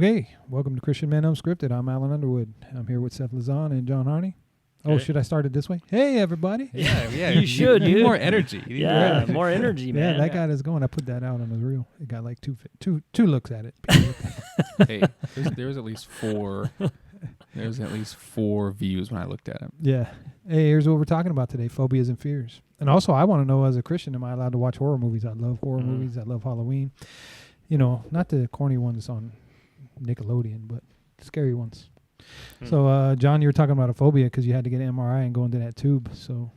Okay, welcome to Christian Men Unscripted. I'm Alan Underwood. I'm here with Seth Lazan and John Harney. Oh, should I start it this way? Hey, everybody. Yeah. You should, You need dude. more energy. More energy, man. Yeah, that got us going. I put that out on the reel. It got like two looks at it. Hey, there was at least four. There was at least 4 views when I looked at it. Yeah. Hey, here's what we're talking about today, phobias and fears. And also, I want to know, as a Christian, am I allowed to watch horror movies? I love horror movies. I love Halloween. You know, not the corny ones on Nickelodeon, but scary ones. So, John, you were talking about a phobia because you had to get an MRI and go into that tube. So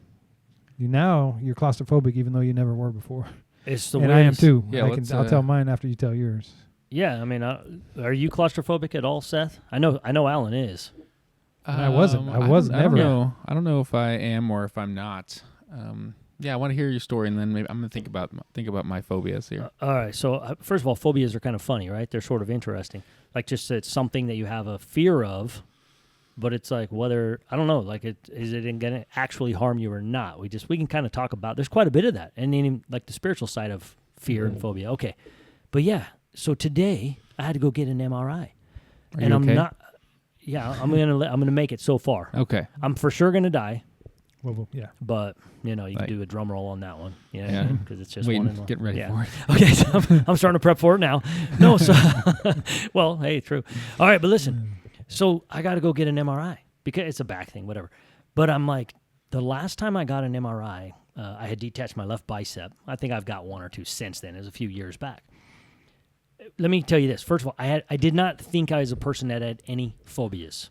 you're claustrophobic even though you never were before. It's the and I am too. Yeah, I'll tell mine after you tell yours. Yeah, I mean, are you claustrophobic at all, Seth? I know Alan is. I wasn't. I was never. I don't know if I am or if I'm not. Yeah, I want to hear your story, and then maybe I'm gonna think about my phobias here. All right. So first of all, phobias are kind of funny, right? They're sort of interesting. Like, just it's something that you have a fear of, but it's like whether I don't know, like is it going to actually harm you or not? We can kind of talk about. There's quite a bit of that, and then like the spiritual side of fear and phobia. Okay, but yeah. So today I had to go get an MRI, and I'm okay? not. Yeah, I'm gonna make it so far. Okay. I'm for sure gonna die. Well, yeah. But, you know, you can do a drum roll on that one. Yeah. Because it's just one and one. Get ready for it. Okay, so I'm starting to prep for it now. No, so, well, hey, true. All right, but listen. So I got to go get an MRI because it's a back thing, whatever. But I'm like, the last time I got an MRI, I had detached my left bicep. I think I've got one or two since then. It was a few years back. Let me tell you this. First of all, I did not think I was a person that had any phobias.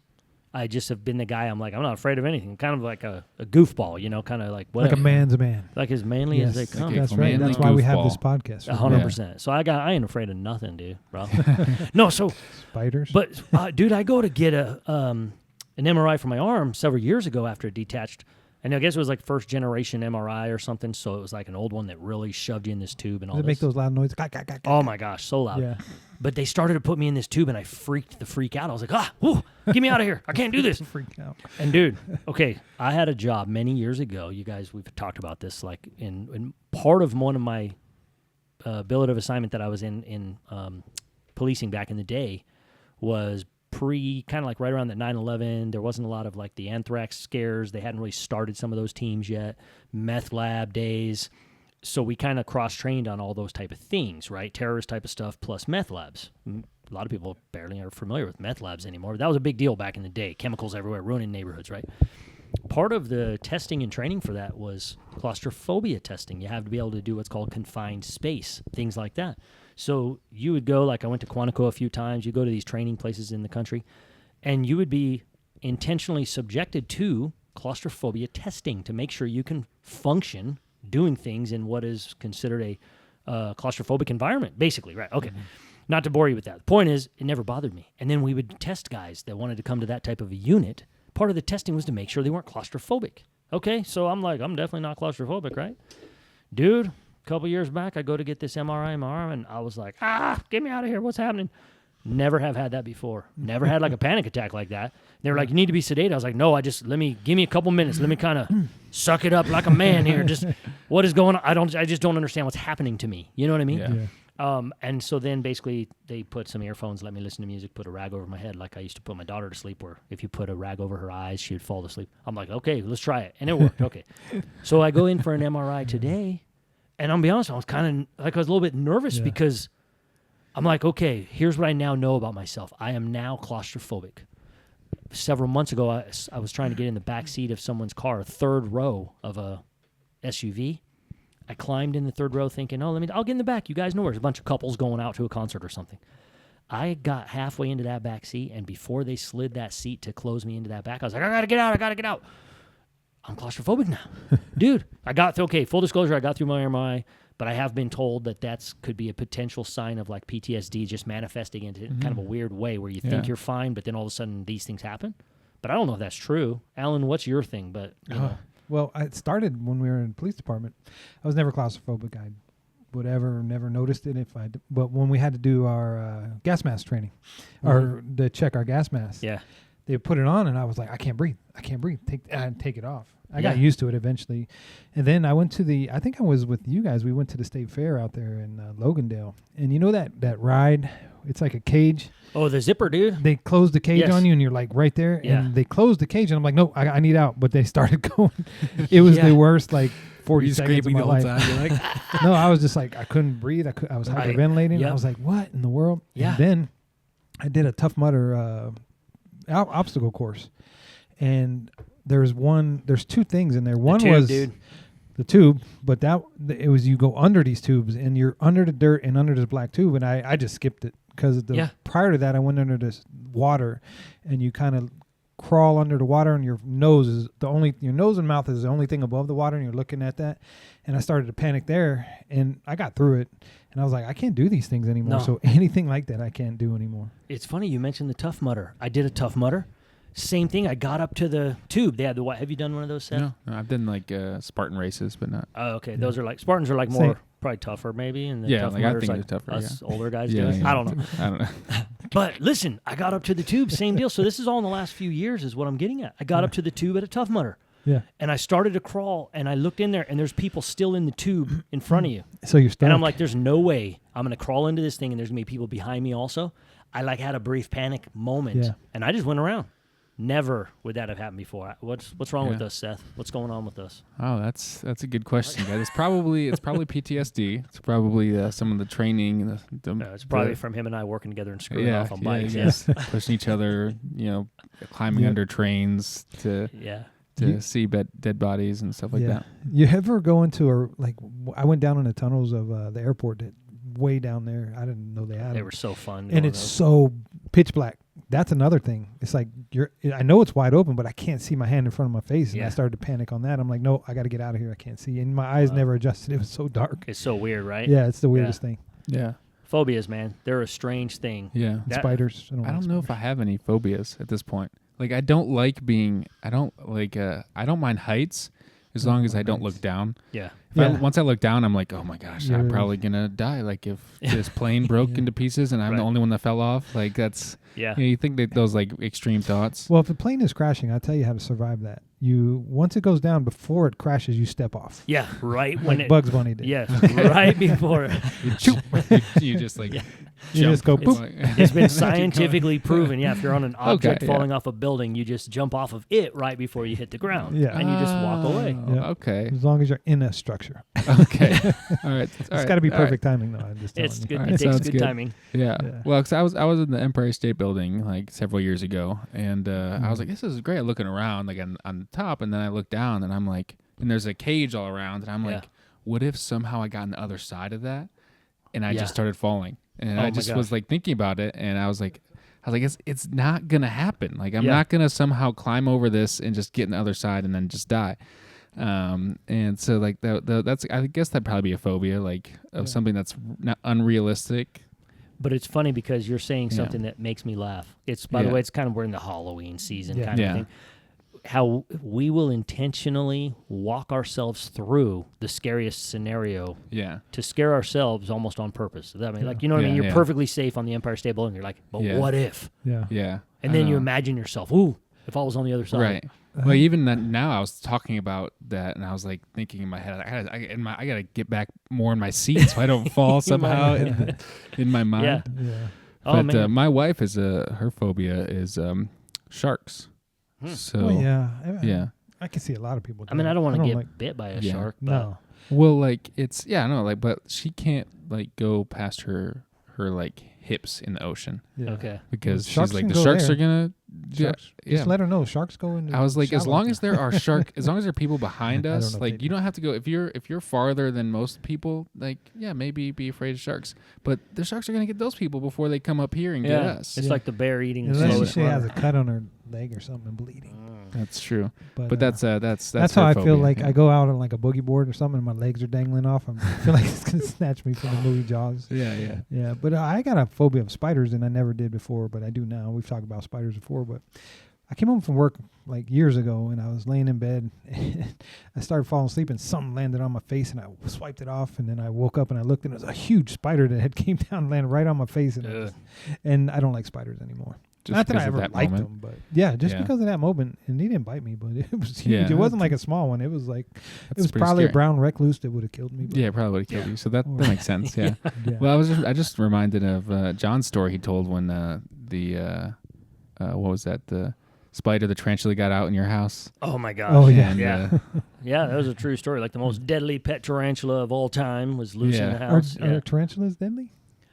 I just have been the guy, I'm like, I'm not afraid of anything. Kind of like a goofball, you know, kind of like whatever. Like a man's a man. Like as manly as they come. Okay, That's for right. manly That's why we have goofball. this podcast. 100%. So I ain't afraid of nothing, dude, bro. No, so. Spiders? But, dude, I go to get an MRI for my arm several years ago after it detached. And I guess it was like first generation MRI or something. So it was like an old one that really shoved you in this tube and all Does it this. make those loud noises? Oh, my gosh, so loud. Yeah. But they started to put me in this tube, and I freaked the freak out. I was like, get me out of here. I can't do this. Freak out. And, dude, okay, I had a job many years ago. You guys, we've talked about this. Like, in part of one of my billet of assignment that I was in policing back in the day was kind of like right around that 9/11. There wasn't a lot of, like, the anthrax scares. They hadn't really started some of those teams yet. Meth lab days. So we kind of cross-trained on all those type of things, right? Terrorist type of stuff plus meth labs. A lot of people barely are familiar with meth labs anymore. That was a big deal back in the day. Chemicals everywhere, ruining neighborhoods, right? Part of the testing and training for that was claustrophobia testing. You have to be able to do what's called confined space, things like that. So you would go, like I went to Quantico a few times. You go to these training places in the country, and you would be intentionally subjected to claustrophobia testing to make sure you can function doing things in what is considered a claustrophobic environment, basically, right? Okay. Not to bore you with that. The point is, it never bothered me. And then we would test guys that wanted to come to that type of a unit. Part of the testing was to make sure they weren't claustrophobic. Okay, so I'm like, I'm definitely not claustrophobic, right? Dude, a couple years back, I go to get this MRI in my arm, and I was like, get me out of here. What's happening? Never have had that before. Never had like a panic attack like that. They were like, you need to be sedated. I was like, no, give me a couple minutes. Let me kind of suck it up like a man here. Just what is going on? I just don't understand what's happening to me. You know what I mean? Yeah. And so then basically they put some earphones, let me listen to music, put a rag over my head like I used to put my daughter to sleep, where if you put a rag over her eyes, she would fall asleep. I'm like, okay, let's try it. And it worked. Okay. So I go in for an MRI today, and I'll be honest, I was a little bit nervous because I'm like, okay, here's what I now know about myself. I am now claustrophobic. Several months ago, I was trying to get in the back seat of someone's car, a third row of a SUV. I climbed in the third row thinking, I'll get in the back. You guys know there's a bunch of couples going out to a concert or something. I got halfway into that back seat, and before they slid that seat to close me into that back, I was like, I got to get out. I'm claustrophobic now. Dude, full disclosure, I got through my MRI, but I have been told that could be a potential sign of like PTSD just manifesting into kind of a weird way where you think you're fine, but then all of a sudden these things happen. But I don't know if that's true. Alan, what's your thing? But you know. Well, it started when we were in the police department. I was never claustrophobic. I never noticed it but when we had to do our gas mask training or to check our gas masks. Yeah. they put it on, and I was like, I can't breathe. Take it off. I got used to it eventually. And then I went to I think I was with you guys. We went to the state fair out there in Logandale. And you know that ride? It's like a cage. Oh, the zipper, dude. They closed the cage on you, and you're like right there. Yeah. And they closed the cage, and I'm like, no, I need out. But they started going. It was the worst, like, 40 seconds of my life. You're like, No, I was just like, I couldn't breathe. I was hyperventilating. Yep. I was like, what in the world? Yeah. And then I did a Tough Mudder obstacle course. And there's two things in there. One was the tube, but it was you go under these tubes, and you're under the dirt and under this black tube. And I just skipped it because prior to that, I went under this water, and you kind of crawl under the water, and your nose and mouth is the only thing above the water, and you're looking at that. And I started to panic there, and I got through it, and I was like, I can't do these things anymore. No. So anything like that I can't do anymore. It's funny you mentioned the Tough Mudder. I did a Tough Mudder. Same thing. I got up to the tube. They had the have you done one of those, Seth? no, I've done like Spartan races, but not. Oh, okay. Those are like Spartans are like more probably tougher maybe, and the Tough like I Mudder's think like they're tougher. us older guys Yeah, do. yeah. I don't know. I don't know. But listen, I got up to the tube. Same deal. So this is all in the last few years, is what I'm getting at. I got up to the tube at a Tough Mudder. Yeah. And I started to crawl, and I looked in there, and there's people still in the tube in front of you. So you're stuck. And I'm like, there's no way I'm going to crawl into this thing, and there's going to be people behind me also. I like had a brief panic moment, and I just went around. Never would that have happened before. What's wrong with us, Seth? What's going on with us? Oh, that's a good question, guys. It's probably PTSD. It's probably some of the training. It's probably from him and I working together and screwing off on bikes. Yes, pushing each other. Climbing under trains to see dead bodies and stuff like that. You ever go into I went down in the tunnels of the airport way down there. I didn't know they had They them. were so fun. And it's so pitch black. That's another thing. It's like I know it's wide open, but I can't see my hand in front of my face. And I started to panic on that. I'm like, no, I got to get out of here. I can't see. And my eyes never adjusted. It was so dark. It's so weird, right? Yeah, it's the weirdest thing. Yeah. Phobias, man. They're a strange thing. Yeah. Spiders. I don't know if I have any phobias at this point. Like, I don't mind heights as long as I don't look down. Yeah. Once I look down, I'm like, oh my gosh, I'm probably going to die. Like, if this plane broke into pieces and I'm the only one that fell off, like, that's, you think that those, like, extreme thoughts. Well, if the plane is crashing, I'll tell you how to survive that. Once it goes down, before it crashes, you step off. Yeah, right when like Bugs Bunny did. Yes, right before. You just, like, you just go poof. It's been scientifically proven. Yeah, if you're on an object falling off a building, you just jump off of it right before you hit the ground. Yeah. And you just walk away. Yeah. Okay. As long as you're in a structure. Okay. All right. It's got to be perfect timing, though. I'm just telling It's you. good. Right, It takes sounds good good. timing. Yeah. Well, because I was in the Empire State Building like several years ago, and I was like, this is great. Looking around like on the top, and then I looked down, and I'm like, and there's a cage all around, and I'm like, what if somehow I got on the other side of that, and I just started falling, and I just was like thinking about it, and I was like, it's not gonna happen. Like, I'm not gonna somehow climb over this and just get on the other side and then just die. And so like that's, I guess that'd probably be a phobia, like of something that's not unrealistic. But it's funny because you're saying something that makes me laugh. It's, by the way, it's kind of, we're in the Halloween season kind of thing. How we will intentionally walk ourselves through the scariest scenario to scare ourselves almost on purpose. Does that mean, like, you know what I mean? You're perfectly safe on the Empire State Building. You're like, but what if? Yeah. And then you imagine yourself, ooh, if I was on the other side. Right. Well, even now I was talking about that, and I was like thinking in my head, I gotta get back more in my seat so I don't fall somehow in my mind. Yeah. But my wife her phobia is sharks. So I can see a lot of people. I mean, I don't want to get bit by a shark. But No. Well, like it's but she can't like go past her like hips in the ocean. Yeah. Okay. Because Sharks she's like, can the go sharks there. are gonna. Just let her know. Sharks go in. I was like, as shallow. long as there are as long as there are people behind I don't us, know if like they you don't have to go. If you're farther than most people, like maybe be afraid of sharks. But the sharks are gonna get those people before they come up here and get us. It's like the bear eating the Unless slowest she has a runner. cut on her leg or something and bleeding. That's true. But that's how her I feel phobia, like yeah. I go out on like a boogie board or something and my legs are dangling off. I feel like it's gonna snatch me from the movie Jaws. Yeah. But I got a phobia of spiders, and I never did before, but I do now. We've talked about spiders before, but I came home from work like years ago, and I was laying in bed, and I started falling asleep, and something landed on my face, and I swiped it off, and then I woke up and I looked, and it was a huge spider that had came down and landed right on my face, and I don't like spiders anymore. Just Not that I because of ever that liked moment. him, but yeah, just Yeah. because of that moment. And he didn't bite me, but it was huge. Yeah. It wasn't like a small one. It was like, it That's was pretty probably a scary. brown recluse that would have killed me. But Yeah, probably would have killed you. So that makes sense. Yeah. yeah. Well, I just reminded of John's story he told when what was that, the spider, the tarantula got out in your house. Oh my gosh. Oh, yeah. And, Yeah. Yeah, that was a true story. Like the most deadly pet tarantula of all time was loose in the house. Are tarantulas deadly?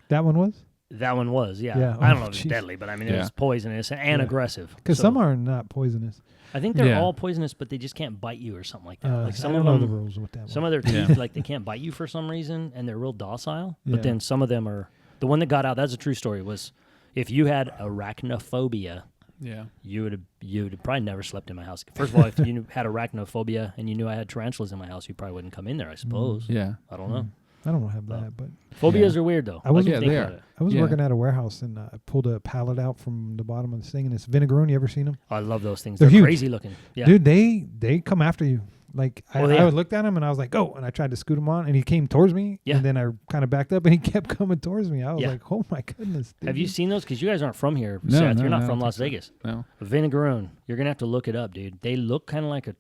That one was? That one was, yeah. Yeah. I don't know Oh, if it's jeez. deadly, but I mean, it Yeah. was poisonous and aggressive. Because So some are not poisonous. I think they're Yeah. all poisonous, but they just can't bite you or something like that. Like some I of don't know the them, rules with that some one. of their Yeah. teeth, like they can't bite you for some reason, and they're real docile. Yeah. But then some of them are. The one that got out, that's a true story. Was if you had arachnophobia, Yeah. you would have probably never slept in my house. First of all, if you had arachnophobia and you knew I had tarantulas in my house, you probably wouldn't come in there. I suppose. Yeah. I don't know. I don't have that, but Phobias are weird though. I was- Like, Yeah, think they about are. it. I was Yeah. working at a warehouse and I pulled a pallet out from the bottom of this thing, and it's vinegaroon. You ever seen them? I love those things. They're They're huge. crazy looking. Yeah. Dude, they come after you. Like Well, yeah. I looked at him and I was like, go, and I tried to scoot him on, and he came towards me. Yeah. And then I kind of backed up, and he kept coming towards me. I was Yeah. like, oh my goodness. Have you seen those? Because you guys aren't from here, No, Seth. no, You're not no, I from don't Las think Vegas. No. Vinegaroon. You're gonna have to look it up, dude. They look kind of like a,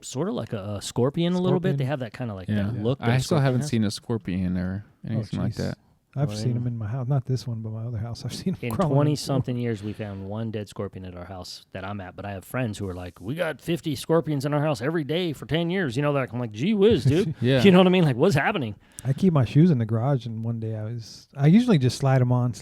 sort of like a scorpion a little bit. Scorpion? They have that kind of like Yeah. that look. that I a still scorpion haven't has. seen a scorpion or anything like jeez. that. I've Well, seen yeah. them in my house. Not this one, but my other house. I've seen them In crawling on the floor. 20-something years, we found one dead scorpion at our house that I'm at. But I have friends who are like, we got 50 scorpions in our house every day for 10 years. You know, like I'm like, gee whiz, dude. Yeah. You know what I mean? Like, what's happening? I keep my shoes in the garage, and one day I usually just slide them on.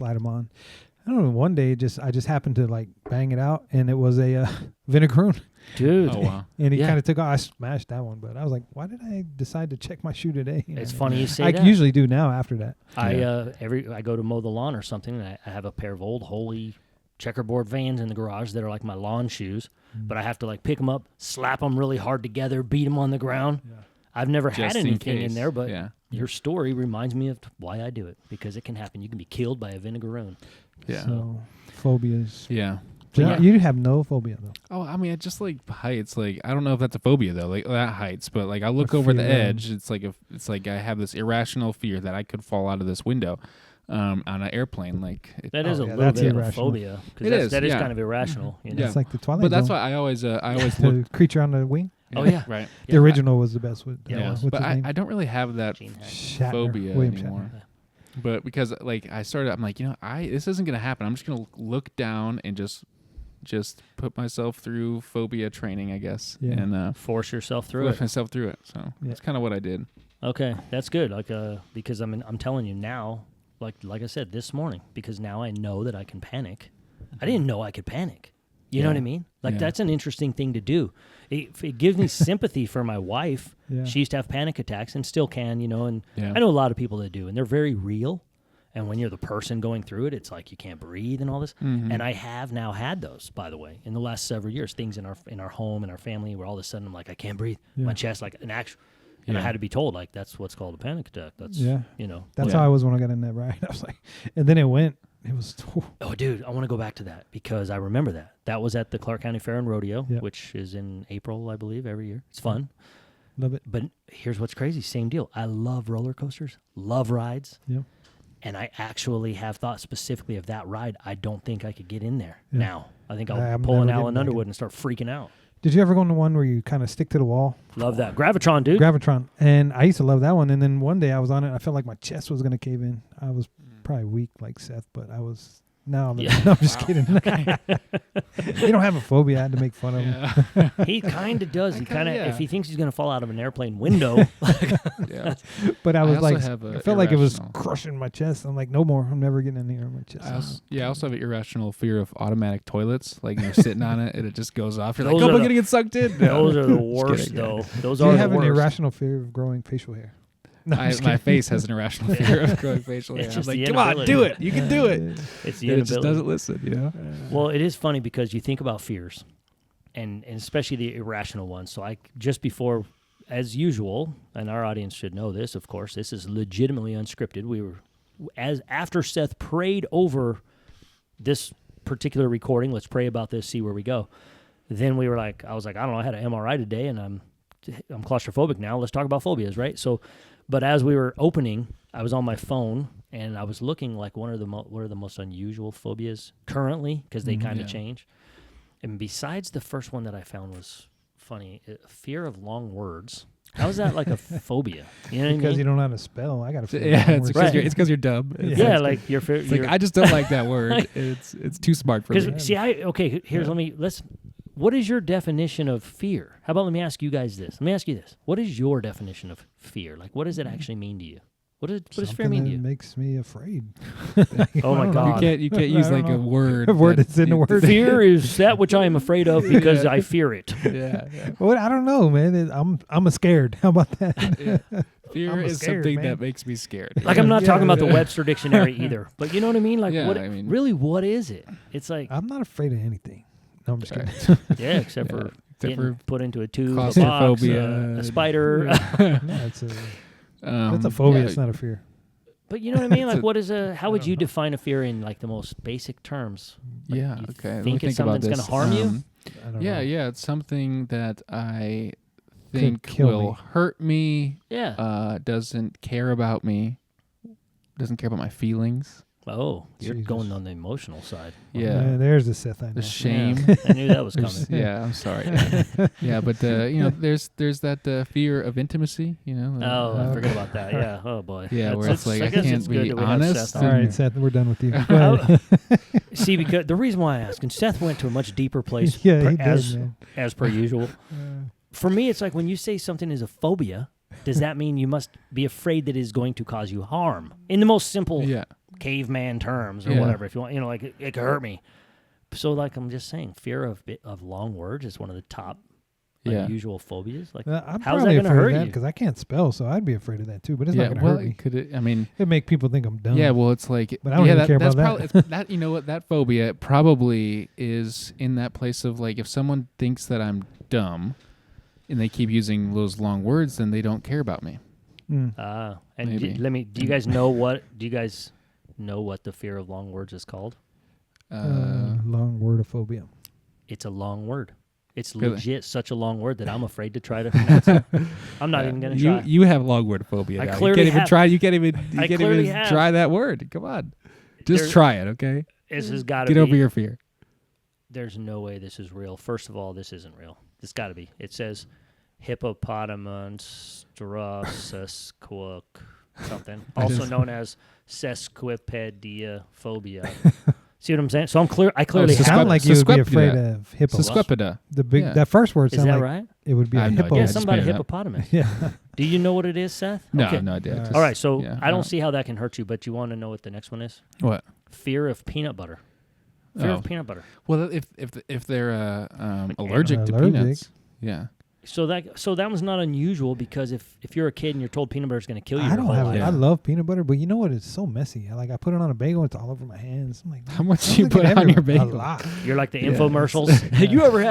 I don't know. One day, I just happened to like bang it out, and it was a vinegaroon, Dude. Oh, wow. and he Yeah. kind of took off. I smashed that one, but I was like, why did I decide to check my shoe today? It's funny you say I that. usually do now after that. I go to mow the lawn or something, and I have a pair of old holy checkerboard Vans in the garage that are like my lawn shoes, but I have to like pick them up, slap them really hard together, beat them on the ground. Yeah. I've never Just had in anything in case. there, but Yeah. your story reminds me of why I do it, because it can happen. You can be killed by a vinegaroon. Yeah. So phobias. Yeah. Yeah. You have no phobia though. Oh, I mean, I just like heights. Like, I don't know if that's a phobia though, like that heights, but like I look A over the fear of- edge. It's like I have this irrational fear that I could fall out of this window, on an airplane. Like, That is Oh, a yeah, little that's bit of a irrational. phobia. 'Cause It that's- is, that is yeah. kind of irrational. You know? Yeah. It's like the Twilight but that's Zone. why I always the look. creature on the wing. Oh, yeah. Right. The original was the best. With Yeah, it was. what's But his name? I don't really have that Gene Hackman. Shatner. phobia William anymore. Shatner. But because like I'm like, this isn't gonna happen. I'm just gonna look down and just put myself through phobia training, I guess, Yeah. and Force yourself through push it. myself through it. So Yeah. that's kind of what I did. Okay, that's good. Like, because I'm telling you now, like I said this morning, because now I know that I can panic. I didn't know I could panic. You know Yeah. what I mean? Like Yeah. that's an interesting thing to do. It gives me sympathy for my wife. Yeah. She used to have panic attacks and still can, and Yeah. I know a lot of people that do, and they're very real. And when you're the person going through it, it's like you can't breathe and all this. Mhm. And I have now had those, by the way, in the last several years. Things in our home and our family where all of a sudden I'm like, I can't breathe. Yeah. My chest, like an actual. And I Yeah. had to be told, like, that's what's called a panic attack. That's, Yeah. That's Yeah. how I was when I got in that ride. I was like, and then it went. It was. Oh, dude, I want to go back to that because I remember that. That was at the Clark County Fair and Rodeo, Yeah. which is in April, I believe, every year. It's fun. Love it. But here's what's crazy. Same deal. I love roller coasters, love rides. Yeah. And I actually have thought specifically of that ride. I don't think I could get in there Yeah. now. I think I'll I'm pull an never Alan getting back Underwood in. and start freaking out. Did you ever go on the one where you kind of stick to the wall? Love that. Gravitron, dude. Gravitron. And I used to love that one. And then one day I was on it. I felt like my chest was going to cave in. I was probably weak like Seth, but I was. No, Yeah. no, I'm just kidding. You don't have a phobia. I had to make fun of him. Yeah. He kind of does. He kind of, yeah. if he thinks he's going to fall out of an airplane window. Yeah. But I I was also like, have a I felt like it was irrational- crushing my chest. I'm like, no more. I'm never getting in here. My chest. I also have an irrational fear of automatic toilets. Like you're sitting on it and it just goes off. You're Those like, are oh, I'm the- gonna get sucked in. Those are the Just worst, kidding. though. Those Do are you the have an worst. irrational fear of growing facial hair? No, I'm just My kidding. face has an irrational fear of growing facial hair. It's I'm just like, the come on, inability. do it. You can do it. It's the And it just inability. doesn't listen, you know? Well, it is funny because you think about fears, and especially the irrational ones. So just before, as usual, and our audience should know this, of course, this is legitimately unscripted. We were, after Seth prayed over this particular recording, let's pray about this, see where we go. Then we were like, I was like, I don't know, I had an MRI today, and I'm claustrophobic now. Let's talk about phobias, right? So, but as we were opening, I was on my phone, and I was looking like what are the most unusual phobias currently, because they kind of change. And besides the first one that I found was funny, fear of long words. How is that like a phobia? You know what I mean? Because you don't know how to spell. I got to. Yeah, it's because you're dumb. Yeah, like you're. Like I just don't like that word. It's too smart for me. Because what is your definition of fear? How about let me ask you guys this? Let me ask you this. What is your definition of fear? Like, what does it actually mean to you? What does fear mean to you? It makes me afraid. Oh my God! You can't use like a word. A word that's in the word. Fear is that which I am afraid of because I fear it. Yeah. Well, I don't know, man. I'm scared. How about that? Fear is something that makes me scared. Like I'm not talking about the Webster dictionary either, but you know what I mean. Like, what is it? It's like I'm not afraid of anything. No, I'm just kidding. Yeah, except for getting put into a tube, a box, a spider. That's a phobia. It's not a fear. But you know what I mean? Like, what is how would you define a fear in like the most basic terms? Like, okay. Think it's something that's going to harm you? I don't know. Yeah. It's something that I think will hurt me. Yeah. Doesn't care about me. Doesn't care about my feelings. Oh, you're going on the emotional side. Yeah. There's the Sith I know. The shame. Yeah, I knew that was coming. I'm sorry. Yeah, but there's that fear of intimacy. I forgot about that. Yeah. Oh boy. Yeah, where it's like I can't be honest. All right, Seth, we're done with you. Go ahead. See, because the reason why I asked, and Seth went to a much deeper place. As per usual. For me, it's like when you say something is a phobia, does that mean you must be afraid that it is going to cause you harm? In the most simple caveman terms or whatever, if you want, like it could hurt me. So like I'm just saying, fear of long words is one of the top unusual phobias. Like I'm how's that going to hurt you? Because I can't spell, so I'd be afraid of that too. But it's not going to hurt me. It'd make people think I'm dumb. Yeah, well, it's like, but I don't even care about that. That. You know what? That phobia probably is in that place of like, if someone thinks that I'm dumb, and they keep using those long words, then they don't care about me. And do you guys know what? Do you guys know what the fear of long words is called? Long wordophobia. It's a long word. It's legit such a long word that I'm afraid to try to pronounce it. I'm not even going to try. You have long wordophobia. I clearly you can't even try that word. Come on. Just try it, okay? This has got to be. Get over your fear. There's no way this is real. First of all, this isn't real. It's got to be. It says hippopotamus sesquic something, also known as sesquipediophobia. See what I'm saying? So I clearly sound like you would be afraid of hippos. Sesquipeda. That first word sounds like right? It would be a hippo. Yeah, something about a hippopotamus. Yeah. Do you know what it is, Seth? No, no idea. All right, so I don't see how that can hurt you, but you want to know what the next one is? What? Fear of peanut butter. Fear of peanut butter. Well, if they're allergic to peanuts, yeah. So that was not unusual because if you're a kid and you're told peanut butter is going to kill you, I love peanut butter, but you know what? It's so messy. I put it on a bagel, and it's all over my hands. I'm like, how much do you put on your bagel? A lot. You're like the infomercials. Have you ever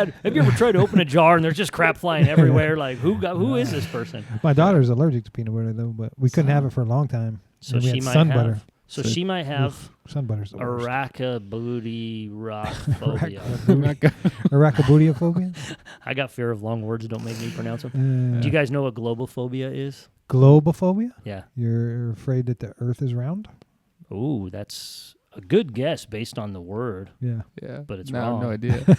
tried to open a jar and there's just crap flying everywhere? Like who is this person? My daughter's allergic to peanut butter though, but we couldn't have it for a long time. So she might sun have. Butter. So she might have sun butter's the worst. Arachnophobia. I got fear of long words. Don't make me pronounce them. Do you guys know what globophobia is? Globophobia? Yeah. You're afraid that the Earth is round? Ooh, that's a good guess based on the word. Yeah. Yeah. But it's wrong. I have no idea.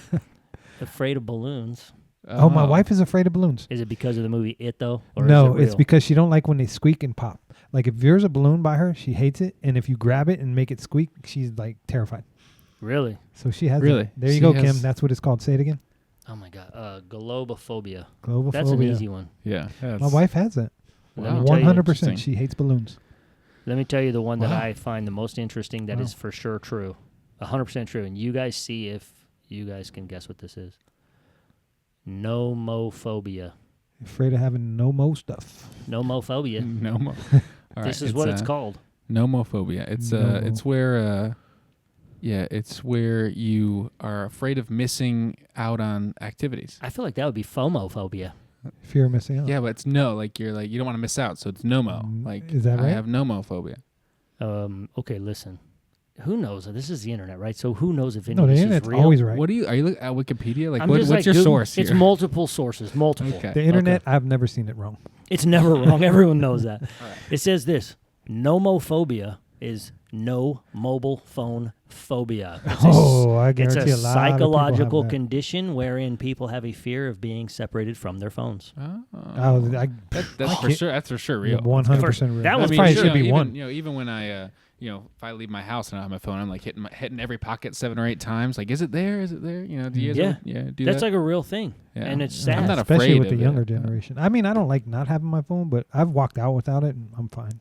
Afraid of balloons. Oh, my wife is afraid of balloons. Is it because of the movie It, though? Or no, is it it's because she don't like when they squeak and pop. Like, if there's a balloon by her, she hates it. And if you grab it and make it squeak, she's, like, terrified. Really? So she has Really? it. There you go, Kim. That's what it's called. Say it again. Oh, my God. Globophobia. Globophobia. That's an easy one. Yeah. My wife has it. Wow. 100%. She hates balloons. Let me tell you the one that I find the most interesting that is for sure true. 100% true. And you guys see if you guys can guess what this is. Nomophobia. Afraid of having no-mo stuff. Nomophobia. Nomo. This is what it's called. Nomophobia. It's where it's where you are afraid of missing out on activities. I feel like that would be FOMOphobia. Fear of missing out. Yeah, but it's you're like you don't want to miss out, so it's nomo. Like, is that right? I have nomophobia. Okay, listen. Who knows? This is the internet, right? So who knows if any of this is real? Internet's always right. Are you looking at Wikipedia? Like, what's your source here? It's multiple sources, multiple. Okay. The internet, I've never seen it wrong. It's never wrong. Everyone knows that. Right. It says this: nomophobia is no mobile phone phobia. I It's guarantee a a lot psychological of people have that. condition wherein people have a fear of being separated from their phones. That's for sure. That's for sure real. 100% real. That was That for probably sure. should be even, one. Even when I, if I leave my house and I have my phone, I'm like hitting every pocket 7 or 8 times. Like, is it there? Is it there? Do you guys do That's that? like a real thing, Yeah. and it's I'm sad. not Especially afraid with the of younger it. generation. I mean, I don't like not having my phone, but I've walked out without it, and I'm fine.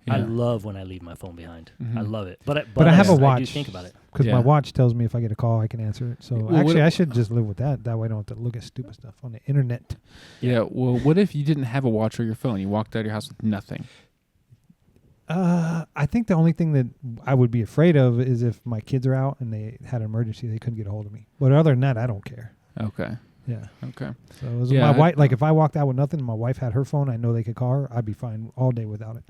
I Yeah. love when I leave my phone behind. Mhm. I love it. But I have a I do watch. think about it. Because Yeah. my watch tells me if I get a call, I can answer it. So Well, actually, what- I should just live with that. That way I don't have to look at stupid stuff on the internet. Yeah. Well, what if you didn't have a watch or your phone? You walked out of your house with nothing. I think the only thing that I would be afraid of is if my kids are out and they had an emergency, they couldn't get a hold of me. But other than that, I don't care. Okay. Yeah. Okay. So it was Yeah, my wife. Like if I walked out with nothing, and my wife had her phone, I know they could call her. I'd be fine all day without it.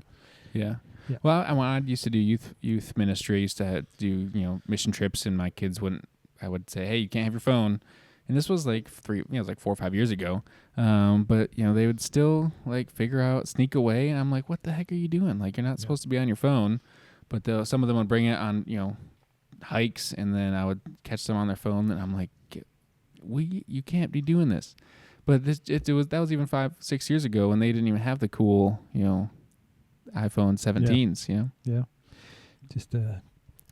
Yeah. Yeah. Well, I used to do youth ministry. I used to do mission trips, and my kids wouldn't. I would say, hey, you can't have your phone, and this was like 4 or 5 years ago. But they would still like sneak away, and I'm like, what the heck are you doing? Like, you're not supposed to be on your phone. But some of them would bring it on hikes, and then I would catch them on their phone, and I'm like, you can't be doing this. But that was even 5-6 years ago, when they didn't even have the cool iPhone 17s. Yeah. Just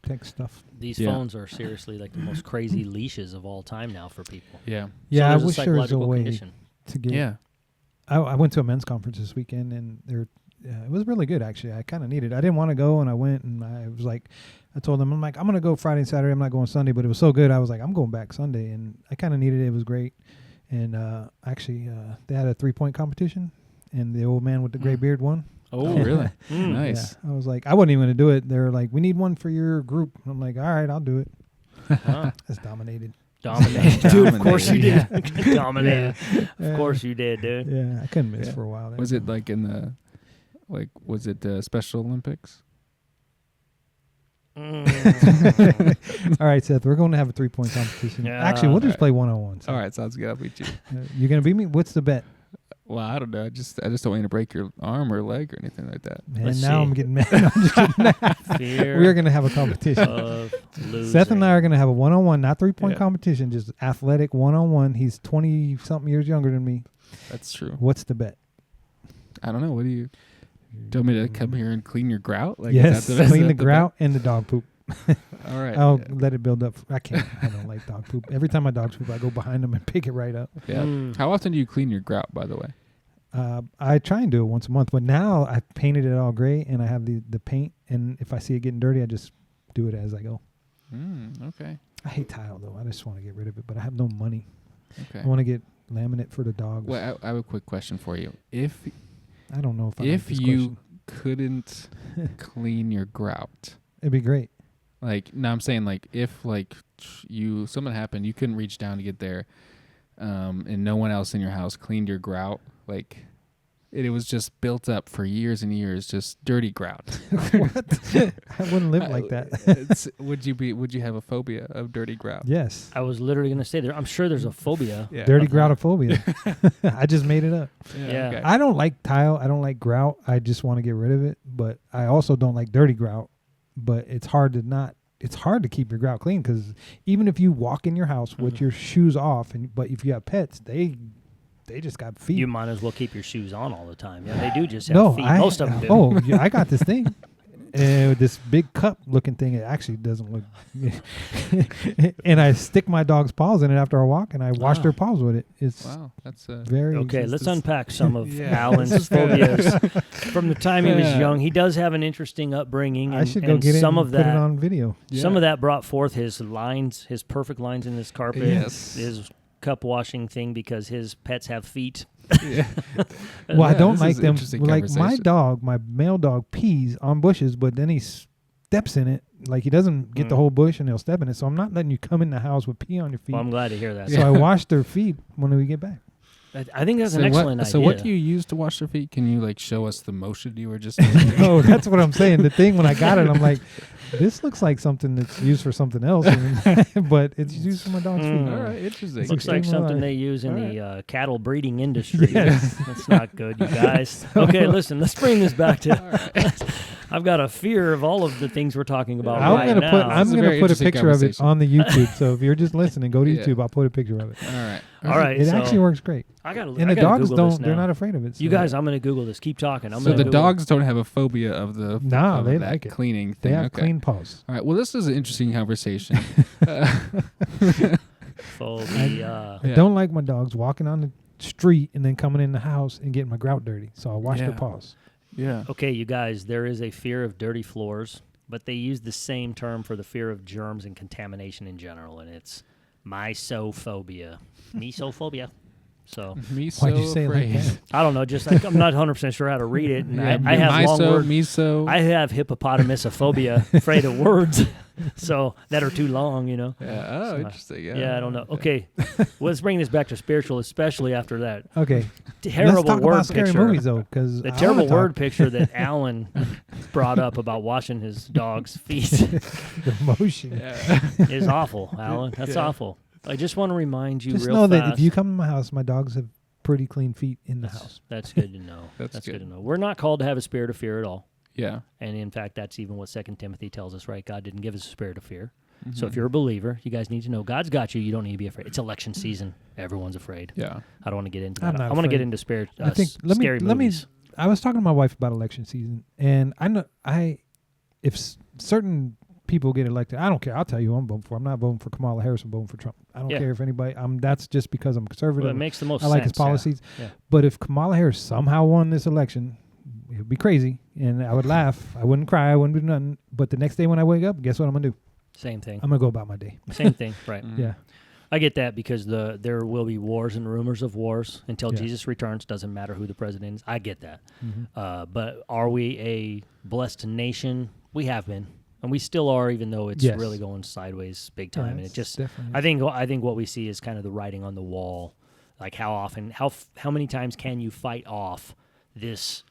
tech stuff. These Yeah. phones are seriously like the most crazy leashes of all time now for people. Yeah. Yeah, so I there's wish a there was a psychological way condition. to get. Yeah. I went to a men's conference this weekend, and it was really good, actually. I kind of needed it. I didn't want to go, and I went, and I was like, I told them, I'm like, I'm going to go Friday and Saturday. I'm not going Sunday, but it was so good. I was like, I'm going back Sunday, and I kind of needed it. It was great. And actually, they had a 3-point competition, and the old man with the gray beard won. Oh, really? Mm. Nice. Yeah. I was like, I wasn't even going to do it. They were like, we need one for your group. I'm like, all right, I'll do it. Huh. That's dominated. Dominated. Dude, of course you did. Yeah. Dominated. Yeah. Of course you did, dude. Yeah, I couldn't miss for a while there. Was it like in the, was it Special Olympics? Mm. All right, Seth, we're going to have a 3-point competition. Yeah. Actually, we'll just All play one-on-one. So. All right, sounds good. I'll beat you. You're going to beat me? What's the bet? Well, I don't know. I just don't want you to break your arm or leg or anything like that. Man, Let's now see. I'm getting mad. I'm just kidding. Fear We're going to have a competition. of losing. Seth and I are going to have a one-on-one, not 3-point Yeah. competition, just athletic one-on-one. He's 20-something years younger than me. That's true. What's the bet? I don't know. What do you want me to come here and clean your grout? Like, Yes, is that clean is the that grout and the dog poop. bet? All right. I'll let it build up. I can't. I don't like dog poop. Every time my dog's poop, I go behind them and pick it right up. Yeah. Mm. How often do you clean your grout, by the way? I try and do it once a month, but now I've painted it all gray and I have the paint. And if I see it getting dirty, I just do it as I go. Okay. I hate tile though. I just want to get rid of it, but I have no money. Okay. I want to get laminate for the dogs. Well, I have a quick question for you. If I don't know if I like if this you question. couldn't clean your grout, It'd be great. like, no, I'm saying like if something happened, you couldn't reach down to get there, and no one else in your house cleaned your grout, like it was just built up for years and years, just dirty grout. What? I wouldn't live like that. Would you have a phobia of dirty grout? Yes. I was literally going to say there. I'm sure there's a phobia. Yeah. Dirty of that. groutophobia. I just made it up. Yeah. Okay. I don't like tile. I don't like grout. I just want to get rid of it. But I also don't like dirty grout. But it's hard to keep your grout clean because even if you walk in your house with your shoes off, but if you have pets, they just got feet. You might as well keep your shoes on all the time. Yeah, they do just have No, feet. Most of them do. Oh, yeah, I got this thing. This big cup looking thing. It actually doesn't look. And I stick my dog's paws in it after I walk, and I wash their paws with it. It's Wow, that's very Okay, let's unpack some of Yeah. Alan's phobias from the time he was young. He does have an interesting upbringing, and, I should go and get it some and of put it that. on video. Some of that brought forth his perfect lines in his carpet, Yes. his cup washing thing because his pets have feet. Yeah. Well, I don't this like is them. interesting Like my conversation. dog, my male dog pees on bushes, but then he steps in it. Like he doesn't get the whole bush and he'll step in it. So I'm not letting you come in the house with pee on your feet. Well, I'm glad to hear that. So I wash their feet when we get back. I think that's So an excellent idea. So what do you use to wash their feet? Can you like show us the motion you were just No, that's what I'm saying. The thing when I got it, I'm like, this looks like something that's used for something else, but it's used for my dog's feet. Mm. All right, interesting. It looks like Extremely something hard. they use in All the cattle breeding industry. Yes. That's not good, you guys. Okay, listen, let's bring this back to I've got a fear of all of the things we're talking about I'm right gonna now. put I'm a gonna very put a interesting picture of it conversation. on the YouTube. So if you're just listening, go to Yeah. YouTube. I'll put a picture of it. All right. All right, It so actually works great. I gotta, And I the gotta dogs Google this don't. They're now. not afraid of it. You so- guys, I'm gonna Google this. Keep talking. I'm So gonna the Google dogs don't have a phobia of the No, of they that like it. cleaning They thing. have Okay. clean paws. All right. Well, this is an interesting conversation. phobia. I don't like my dogs walking on the street and then coming in the house and getting my grout dirty. So I wash their Yeah. paws. Yeah. Okay, you guys, there is a fear of dirty floors, but they use the same term for the fear of germs and contamination in general, and it's mysophobia. Mesophobia. So Me so Why'd you say it like afraid. that? I don't know, just like I'm not 100% sure how to read it. And Yeah, I have long miso, words. miso. I have hippopotamosophobia, afraid of words, so that are too long, you know. Yeah. Oh, So, interesting. Yeah. Yeah, I don't know. Okay, well, let's bring this back to spiritual, especially after that Okay. terrible Let's talk word about scary picture. movies though, because The terrible word picture that Alan brought up about washing his dog's feet the motion. Yeah. is awful, Alan. That's Yeah. awful. I just want to remind you Just real know fast. that if you come to my house, my dogs have pretty clean feet in the house. That's good to know. That's good good. to know. We're not called to have a spirit of fear at all. Yeah. And in fact, that's even what 2 Timothy tells us, right? God didn't give us a spirit of fear. Mm-hmm. So if you're a believer, you guys need to know God's got you. You don't need to be afraid. It's election season. Everyone's afraid. Yeah. I don't want to get into I'm that. not I want to get afraid. into spirit, I think scary movies. I was talking to my wife about election season, and I know if certain people get elected, I don't care. I'll tell you who I'm voting for. I'm not voting for Kamala Harris. I'm voting for Trump. I don't Yeah. care if anybody. That's just because I'm conservative. Well, it makes the most I like sense. his policies. Yeah. But if Kamala Harris somehow won this election, it would be crazy, and I would laugh. I wouldn't cry. I wouldn't do nothing. But the next day when I wake up, guess what I'm gonna do? Same thing. I'm gonna go about my day. Same thing. Right. Mhm. Yeah. I get that because there will be wars and rumors of wars until Yeah. Jesus returns. Doesn't matter who the president is. I get that. Mm-hmm. But are we a blessed nation? We have been, and we still are, even though it's Yes. really going sideways big time. And it it's just, definitely. I think what we see is kind of the writing on the wall. Like how many times can you fight off this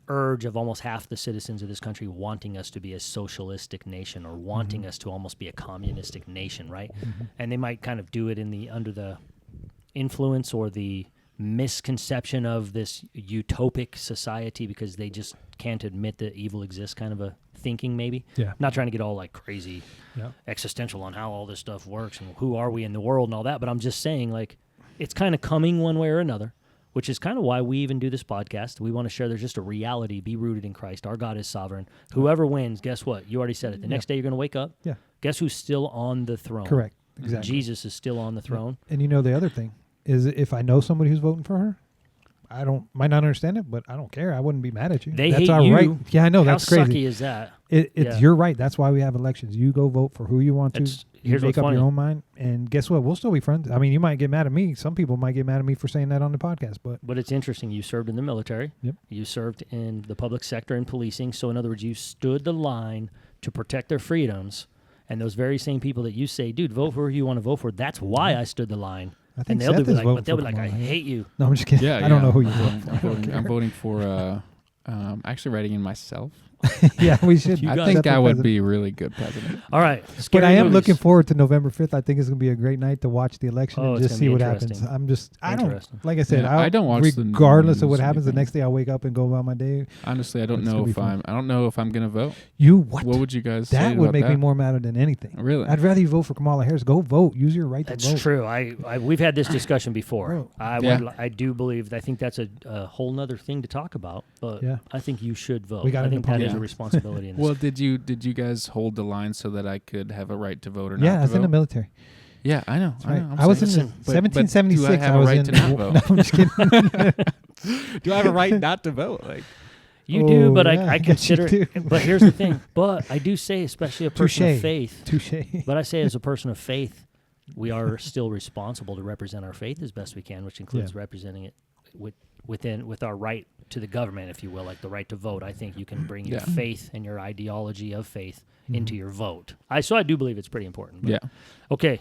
urge of almost half the citizens of this country wanting us to be a socialistic nation or wanting us to almost be a communistic nation, right? And they might kind of do it under the influence or the misconception of this utopic society because they just can't admit that evil exists, kind of a thinking maybe. Yeah. I'm not trying to get all like crazy Yeah. existential on how all this stuff works and who are we in the world and all that, but I'm just saying like it's kind of coming one way or another, which is kind of why we even do this podcast. We want to share there's just a reality, be rooted in Christ. Our God is sovereign. Whoever wins, guess what? You already said it. The next day you're going to wake up. Yeah. Guess who's still on the throne? Correct. Exactly. Jesus is still on the throne. And you know the other thing is if I know somebody who's voting for her, might not understand it, but I don't care. I wouldn't be mad at you. They that's hate our you. right. Yeah, I know. That's How crazy. sucky is that? It's Yeah. You're right. That's why we have elections. You go vote for who you want to. You Here's make what's up funny. your own mind, and guess what? We'll still be friends. I mean, you might get mad at me. Some people might get mad at me for saying that on the podcast, but But it's interesting. You served in the military. Yep. You served in the public sector and policing. So in other words, you stood the line to protect their freedoms. And those very same people that you say, dude, vote for who you want to vote for. That's why I stood the line. I And think they'll Seth be is like, voting but they'll for be like, I Kamala Harris. hate you. No, I'm just kidding. Yeah. I don't know who you vote for. I'm voting for. Actually writing in myself. Yeah, we should. You I guys- think Seth for I would president. be a really good president. All right. But Scary I am movies. looking forward to November 5th. I think it's going to be a great night to watch the election Oh, and it's just gonna see be what happens. interesting. I don't, Interesting. like I said, Yeah, I don't watch the regardless of what news or happens, the anything. next day I'll wake up and go about my day. Honestly, I don't It's gonna know be if fun. I don't know if I'm gonna vote. What? What would you guys say That would about make that? me more mad than anything. Really? I'd rather you vote for Kamala Harris. Go vote. Use your right to That's vote. true. We've had this discussion before. Bro. I do believe. I think that's a whole nother thing to talk about. But Yeah. I think you should vote. We got I it think in that is a politics. responsibility in this. Well, did you guys hold the line so that I could have a right to vote or not? Yeah, I to was in the vote? military. Yeah, I know. That's right. I'm I was in saying. the But- 1776. But do I have I a was right in. to not No, vote? I'm just kidding. Do I have a right not to vote? Like, You do, but yeah, I I guess you consider. do. But here's the thing. But I do say, especially a person Touche. of faith. Touche. But I say, as a person of faith, we are still responsible to represent our faith as best we can, which includes representing it with our right to the government, if you will, like the right to vote. I think you can bring your Yeah. faith and your ideology of faith into your vote. So I do believe it's pretty important. But yeah. Okay.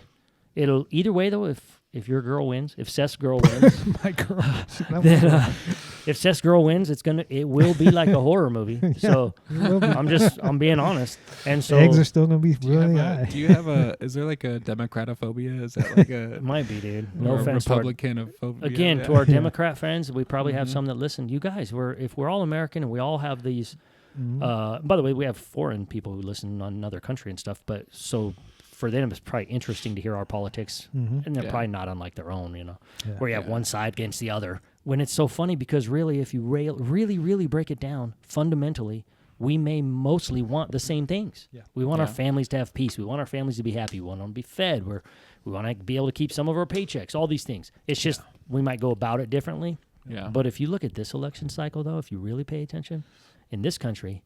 It'll either way though. If your girl wins, if Seth's girl wins, My girl. then if Seth's girl wins, it will be like a horror movie. So I'm being honest. And so Eggs are still going to be Do you really have high. a, do you have a? Is there like a Democratophobia? Is that like a? it might be, dude. No or a offense to our Republicanophobia? Again, to our Democrat friends, we probably have some that listen. You guys, if we're all American and we all have these By the way, we have foreign people who listen on another country and stuff, but so for them it's probably interesting to hear our politics, and they're probably not unlike their own, where you have one side against the other. When it's so funny because really, if you really, really break it down, fundamentally, we may mostly want the same things. Yeah. We want our families to have peace. We want our families to be happy. We want them to be fed. We want to be able to keep some of our paychecks, all these things. It's just we might go about it differently. Yeah. But if you look at this election cycle, though, if you really pay attention, in this country,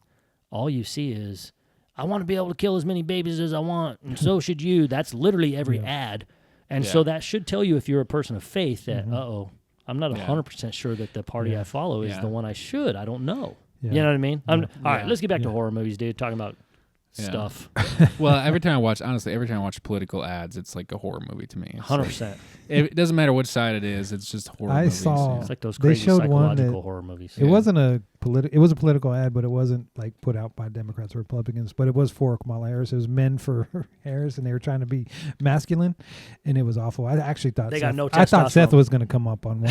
all you see is, I want to be able to kill as many babies as I want, and so should you. That's literally every ad. And so that should tell you, if you're a person of faith, that, I'm not 100% sure that the party I follow is the one I should. I don't know. Yeah. You know what I mean? All right, let's get back to horror movies, dude. Talking about stuff. Well, every time I watch political ads, it's like a horror movie to me. 100%. It doesn't matter which side it is. It's just horror movies. It's like those crazy psychological horror movies. It wasn't it was a political ad, but it wasn't like put out by Democrats or Republicans, but it was for Kamala Harris. It was men for Harris, and they were trying to be masculine, and it was awful. I actually thought Seth was going to come up on one.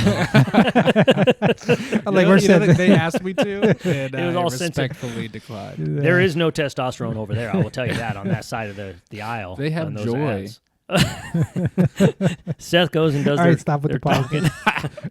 They asked me to, and it was all respectfully declined. There is no testosterone over there. I will tell you that on that side of the aisle. They have joy. Ads. Seth goes and does. All right, stop with the politics.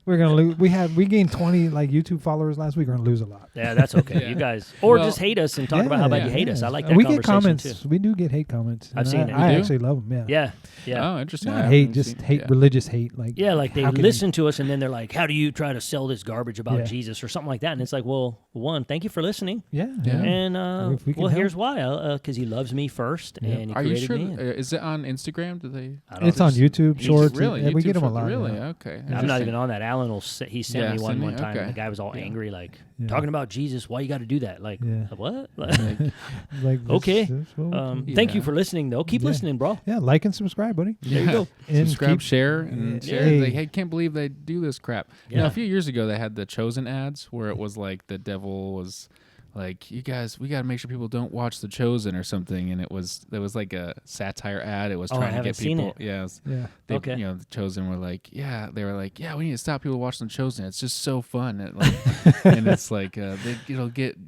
We're gonna lose. We gained 20 YouTube followers last week. We're gonna lose a lot. Yeah, that's okay. You guys, just hate us and talk about how bad you hate us. I like that. We conversation get comments. Too. We do get hate comments. I've seen it. I actually love them. Yeah. Oh, interesting. Not hate, just hate, religious hate. Like they listen to us and then they're like, "How do you try to sell this garbage about Jesus or something like that?" And it's like, well, one, thank you for listening. And here's why. Because he loves me first, and he created me. Is it on Instagram? Do they? It's on YouTube Shorts. Really? We get them a lot. Really? Okay. I'm not even on that. Alan he sent me one time, and the guy was all angry, like talking about Jesus. Why you got to do that? Like what? Okay. Thank you for listening, though. Keep listening, bro. Yeah, like and subscribe, buddy. There you go. And subscribe, share, and share. Hey, can't believe they do this crap. A few years ago, they had the Chosen ads where it was like the devil was like, you guys, we got to make sure people don't watch The Chosen or something. And there was like a satire ad. It was trying to get people. The Chosen were like, they were like, we need to stop people watching The Chosen. It's just so fun. And it's like, they get,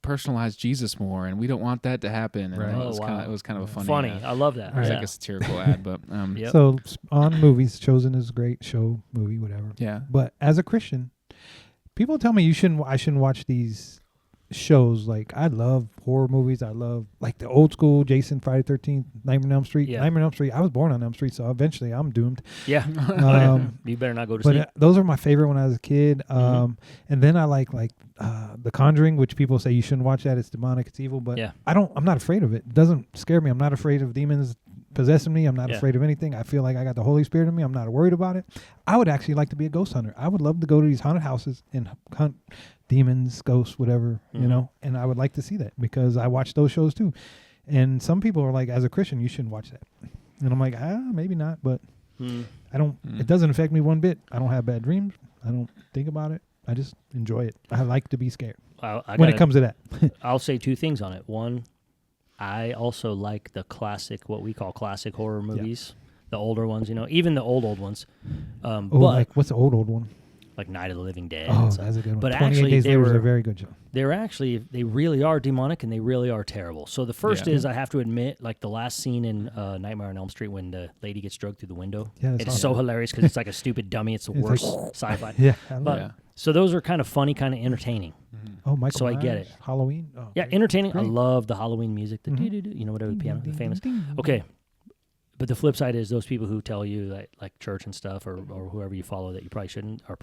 personalize Jesus more, and we don't want that to happen. And it was kind of a funny I love that. It was like a satirical ad, but so on movies, Chosen is a great show, movie, whatever. Yeah. But as a Christian, people tell me I shouldn't watch these shows. Like, I love horror movies. I love like the old school Jason, Friday 13th, Nightmare on Elm Street. Nightmare on Elm Street. I was born on Elm Street, so eventually I'm doomed. Yeah. You better not go to sleep. Those are my favorite when I was a kid. And then I like The Conjuring, which people say you shouldn't watch that. It's demonic. It's evil. But I'm not afraid of it. It doesn't scare me. I'm not afraid of demons possessing me. I'm not afraid of anything. I feel like I got the Holy Spirit in me. I'm not worried about it. I would actually like to be a ghost hunter. I would love to go to these haunted houses and hunt demons, ghosts, whatever, and I would like to see that because I watch those shows too. And some people are like, as a Christian, you shouldn't watch that. And I'm like, maybe not, but I don't, it doesn't affect me one bit. I don't have bad dreams. I don't think about it. I just enjoy it. I like to be scared when it comes to that. I'll say two things on it. One, I also like the classic, what we call classic horror movies, the older ones, even the old ones. But like what's the old one? Like Night of the Living Dead. Oh, that's a good one. But 28 actually, Days Later was a very good show. They really are demonic and they really are terrible. So the first is, I have to admit, like the last scene in Nightmare on Elm Street when the lady gets drugged through the window. Yeah, it's so hilarious because it's like a stupid dummy. It's the worst sci-fi. Yeah. So those are kind of funny, kind of entertaining. Oh, Michael So Myers, I get it. Halloween. Oh, yeah, entertaining. Great. I love the Halloween music. The whatever the piano, the famous. Okay. But the flip side is those people who tell you that, like church and stuff, or whoever you follow, that you probably shouldn't, are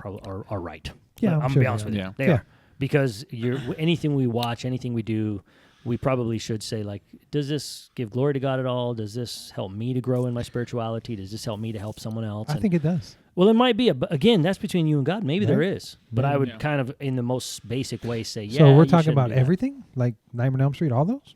right. Yeah, I'm gonna be honest with you. They are, because anything we watch, anything we do, we probably should say, like, does this give glory to God at all? Does this help me to grow in my spirituality? Does this help me to help someone else? I think it does. Well, it might be. But again, that's between you and God. Maybe there is. But I would kind of, in the most basic way, say, So we're talking about everything? Like Nightmare on Elm Street, all those?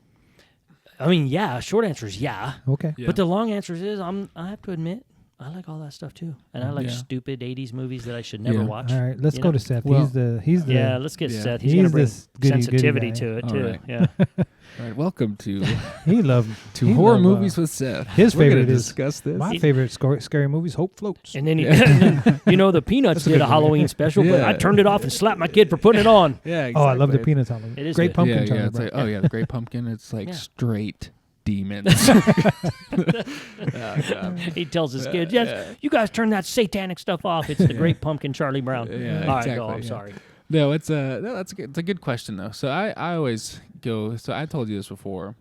I mean, short answer is Okay. Yeah. But the long answer is, I have to admit, I like all that stuff too, and I like stupid '80s movies that I should never watch. All right, let's go to Seth. Well, he's the yeah. Let's get Seth. He's gonna bring sensitivity to it too. Right. Yeah. All right, welcome to he loved horror movies with Seth. His We're favorite gonna is discuss this. my favorite scary movies. Hope Floats. And then, the Peanuts did a Halloween special, but I turned it off and slapped my kid for putting it on. Yeah, exactly. Oh, I love the Peanuts Halloween. It is Great good. Pumpkin. Yeah, it's like, the Great Pumpkin. It's like straight demons. He tells his kids, you guys turn that satanic stuff off. It's the Great Pumpkin, Charlie Brown. Yeah, all right, exactly, go. I'm sorry. No, that's a good question though. So I always go. So I told you this before.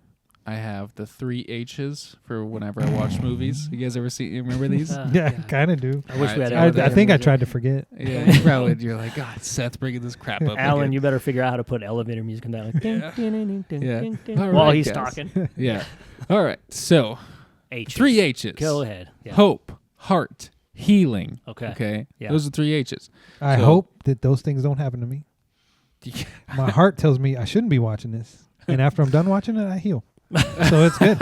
I have the 3 H's for whenever I watch movies. You guys ever remember these? Yeah, kind of do. I wish we had. I think I tried to forget. Yeah, probably. You're like, God, Seth's bringing this crap up. Alan, again. you better figure out how to put elevator music in that. Like, ding, ding, ding, ding, Yeah. ding, ding, All while right, he's guys. talking. Yeah. All right. So H's. 3 H's. Go ahead. Yeah. Hope, heart, healing. Okay. Okay. Yeah. Those are 3 H's. I So- hope that those things don't happen to me. My heart tells me I shouldn't be watching this, and after I'm done watching it, I heal. So it's good.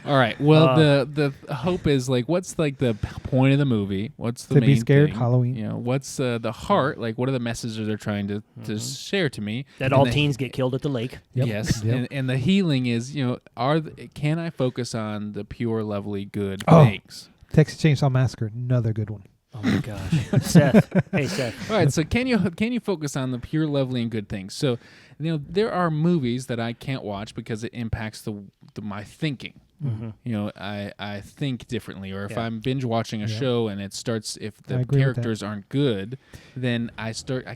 All right. Well, the hope is like, what's like the point of the movie? What's the To main be scared, thing? Halloween. You know, what's the heart? Like, what are the messages they're trying to share to me? That And all the- teens get killed at the lake. Yep. Yes. Yep. And the healing is, can I focus on the pure, lovely, good Oh. things? Texas Chainsaw Massacre, another good one. Oh my gosh. Seth. Hey, Seth. All right. So can you focus on the pure, lovely, and good things? So, there are movies that I can't watch because it impacts my thinking. Mm-hmm. I think differently, or if Yeah. I'm binge watching a show and if I the agree with characters aren't good, then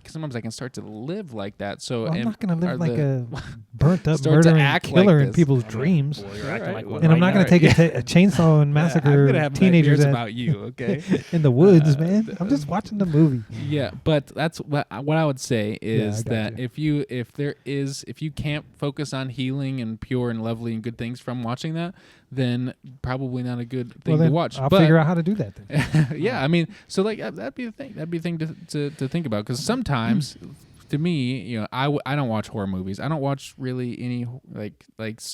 sometimes I can start to live like that. So Well, I'm not going to live are like the- a burnt up Start to murdering act like killer in this. people's dreams. Boy, you're acting like one And I'm right not going now. to take a chainsaw and I'm massacre gonna have teenagers nightmares about you, okay? in the woods, man. I'm just watching the movie. Yeah, but that's what I would say is I got that if you can't focus on healing and pure and lovely and good things from watching that, then probably not a good thing Well, then to watch. I'll But figure out how to do that then. yeah, I mean, so like that'd be the thing. That'd be the thing to think about, because sometimes, to me, I don't watch horror movies. I don't watch really any like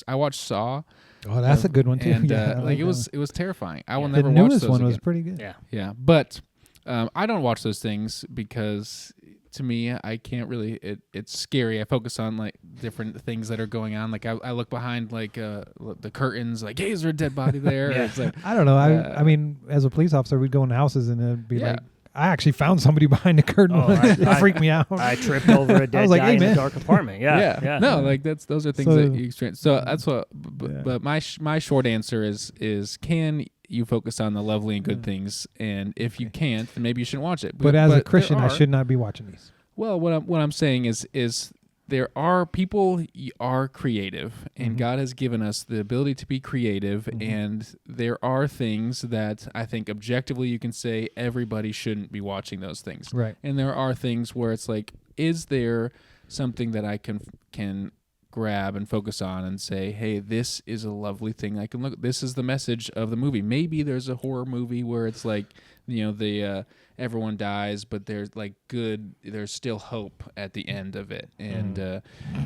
I watch Saw. Oh, that's a good one too. And Yeah, I like it that was terrifying. I will one. never The watch newest those one again. was pretty good. Yeah. Yeah, but I don't watch those things because to me, I can't really. It's scary. I focus on like different things that are going on. Like I look behind like the curtains. Like, hey, is there a dead body there? Yeah. It's like, I don't know. I mean, as a police officer, we'd go in houses and it'd be Yeah. like, I actually found somebody behind the curtain. Oh, It freaked me out. I tripped over a dead like, guy hey, in a man. dark apartment. Yeah. Yeah. No, like those are things So- that you experience. So that's what. Yeah. But my short answer is can you focus on the lovely and good things? And if you can't, then maybe you shouldn't watch it. But as a there Christian, I are- should not be watching these. Well, what I'm saying is there are people are creative, and Mhm. God has given us the ability to be creative, Mhm. and there are things that I think objectively you can say everybody shouldn't be watching those things. Right. And there are things where it's like, is there something that I can grab and focus on and say, hey, this is a lovely thing I can look at. This is the message of the movie. Maybe there's a horror movie where it's like, the everyone dies, but there's like there's still hope at the end of it. And and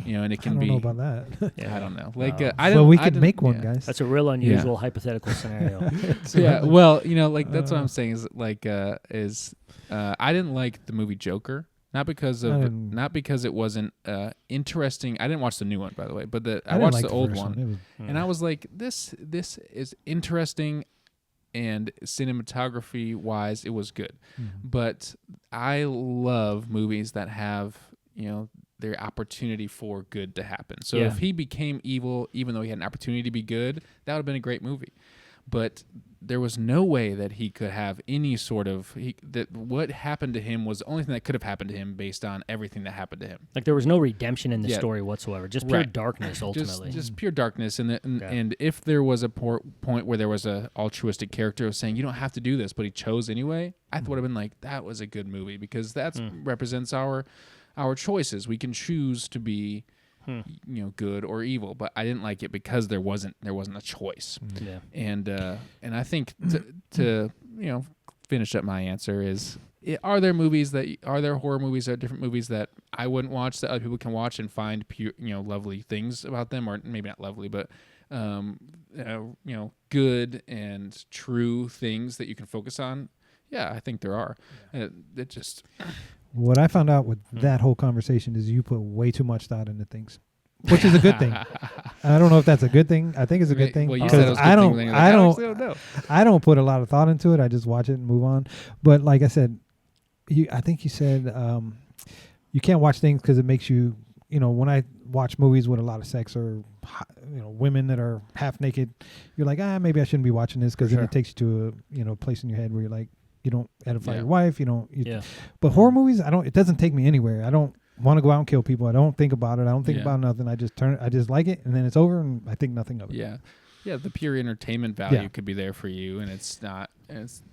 it I can don't be know about that. Yeah. I don't know. Like Oh. I Well, don't we I could didn't- make one, yeah. guys. That's a real unusual hypothetical scenario. Yeah, well, that's what I'm saying is like I didn't like the movie Joker. Not because it wasn't interesting. I didn't watch the new one, by the way, but I didn't watched like the old first one, It was, and I was like, this is interesting, and cinematography wise, it was good. But I love movies that have their opportunity for good to happen. So Yeah. if he became evil, even though he had an opportunity to be good, that would have been a great movie. But there was no way that he could have any sort of that what happened to him was the only thing that could have happened to him based on everything that happened to him. Like there was no redemption in the Yeah. story whatsoever. Just pure Right. darkness ultimately. Just pure darkness, and Yeah. and if there was a point where there was a altruistic character who was saying you don't have to do this, but he chose anyway, I would have been like, that was a good movie, because that represents our choices. We can choose to be good or evil, but I didn't like it because there wasn't a choice. Yeah. And I think to finish up my answer is, are there horror movies, are different movies that I wouldn't watch that other people can watch and find pure lovely things about them, or maybe not lovely, but good and true things that you can focus on. Yeah, I think there are. It just. What I found out with that whole conversation is you put way too much thought into things, which is a good thing. I don't know if that's a good thing. I think it's a good thing. Well, you said it was a good thing. I don't put a lot of thought into it. I just watch it and move on. But like I said, I think you said you can't watch things because it makes you. When I watch movies with a lot of sex or women that are half naked, you're like, maybe I shouldn't be watching this because then it takes you to a place in your head where you're like, you don't edify your wife, But horror movies, it doesn't take me anywhere. I don't want to go out and kill people. I don't think about it. I don't think about nothing. I just like it, and then it's over, and I think nothing of it. Yeah. Yeah, the pure entertainment value could be there for you, and it